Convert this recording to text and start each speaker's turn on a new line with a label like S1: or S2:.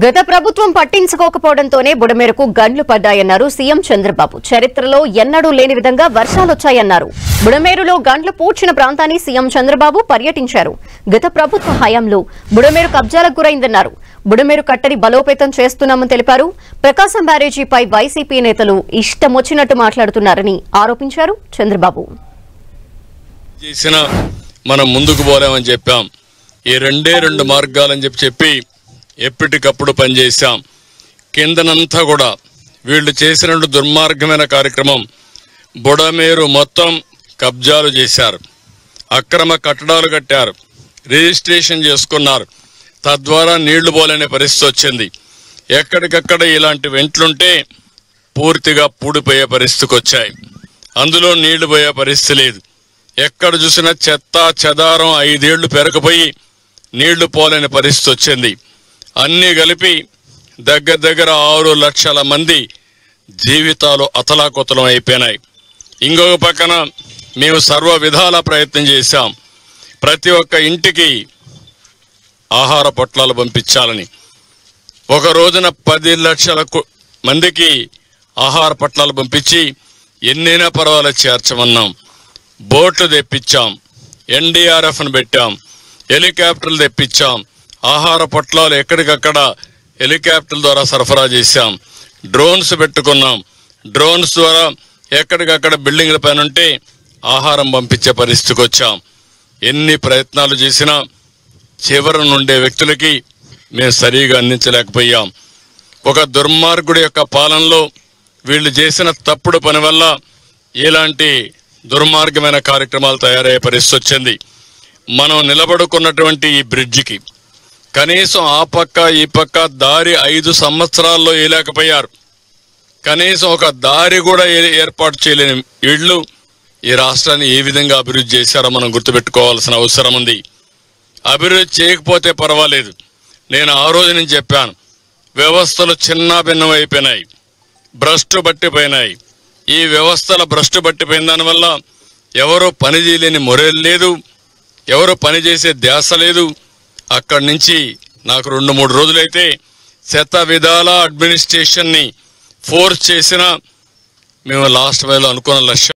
S1: గత ప్రభుత్వం పట్టించుకోకపోవడంతోనే బుడమేరుకు గండ్లు పడ్డాయన్నారు సీఎం చంద్రబాబు. చరిత్రలో ఎన్నడూ లేని విధంగా వర్షాలొచ్చాయన్నారు. బుడమేరులో గండ్లు పూడ్చిన ప్రాంతాన్ని సీఎం చంద్రబాబు పర్యటించారు. గత ప్రభుత్వ హయాంలో బుడమేరు కబ్జాలకు గురైందన్నారు. బుడమేరు కట్టడి బలోపేతం చేస్తున్నామని తెలిపారు. ప్రకాశం బ్యారేజీపై వైసీపీ నేతలు ఇష్టమొచ్చినట్టు మాట్లాడుతున్నారని ఆరోపించారు చంద్రబాబు.
S2: మనం ముందుకు పోలేమని చెప్పాం. ఈ రెండు మార్గాలని చెప్పి ఎప్పటికప్పుడు పనిచేశాం. కిందనంతా కూడా వీళ్ళు చేసిన దుర్మార్గమైన కార్యక్రమం. బుడమేరు మొత్తం కబ్జాలు చేశారు, అక్రమ కట్టడాలు కట్టారు, రిజిస్ట్రేషన్ చేసుకున్నారు. తద్వారా నీళ్లు పోలేని పరిస్థితి వచ్చింది. ఎక్కడికక్కడ ఇలాంటి వెంట్లుంటే పూర్తిగా పూడిపోయే పరిస్థితికి వచ్చాయి. అందులో నీళ్లు పోయే పరిస్థితి లేదు. ఎక్కడ చూసినా చెత్త చెదారం 5 ఏళ్లు పెరకపోయి నీళ్లు పోలేని పరిస్థితి వచ్చింది. అన్నీ కలిపి దగ్గర 6 లక్షల మంది జీవితాలు అతలాకుతలం అయిపోయినాయి. ఇంకొక పక్కన మేము సర్వ విధాల ప్రయత్నం చేశాం. ప్రతి ఒక్క ఇంటికి ఆహార పొట్లాలు పంపించాలని. ఒక రోజున 10 లక్షల మందికి ఆహార పొట్లాలు పంపించి ఎన్నైనా పర్వాలేదు చేర్చమన్నాం. బోట్లు తెప్పించాం, ఎన్డీఆర్ఎఫ్ను పెట్టాం, హెలికాప్టర్లు తెప్పించాం. ఆహార పొట్లాలు ఎక్కడికక్కడ హెలికాప్టర్ల ద్వారా సరఫరా చేశాం. డ్రోన్స్ పెట్టుకున్నాం. డ్రోన్స్ ద్వారా ఎక్కడికక్కడ బిల్డింగ్ల పైన ఉంటే ఆహారం పంపించే పరిస్థితికి వచ్చాం. ఎన్ని ప్రయత్నాలు చేసినా చివరి నుండే వ్యక్తులకి మేము సరిగా అందించలేకపోయాం. ఒక దుర్మార్గుడి యొక్క పాలనలో వీళ్ళు చేసిన తప్పుడు పని వల్ల ఇలాంటి దుర్మార్గమైన కార్యక్రమాలు తయారయ్యే పరిస్థితి వచ్చింది. మనం నిలబడుకున్నటువంటి ఈ బ్రిడ్జికి కనీసం ఆ పక్క ఈ పక్క దారి 5 సంవత్సరాల్లో వేయలేకపోయారు. కనీసం ఒక దారి కూడా ఏర్పాటు చేయలేని వీళ్ళు ఈ రాష్ట్రాన్ని ఏ విధంగా అభివృద్ధి చేశారో మనం గుర్తుపెట్టుకోవాల్సిన అవసరం ఉంది. అభివృద్ధి చేయకపోతే పర్వాలేదు. నేను ఆ రోజు నుంచి చెప్పాను, వ్యవస్థలు చిన్న భిన్నం అయిపోయినాయి, భ్రష్టు పట్టిపోయినాయి. ఈ వ్యవస్థల భ్రష్టు పట్టిపోయిన దానివల్ల ఎవరో పని చేయలేని మొరేలు లేదు, ఎవరు పని చేసే ధ్యాస లేదు. అక్కడి నుంచి నాకు 2-3 రోజులైతే శత విధాల అడ్మినిస్ట్రేషన్ని ఫోర్స్ చేసినా మేము లాస్ట్ వేలో అనుకున్న లక్ష్యం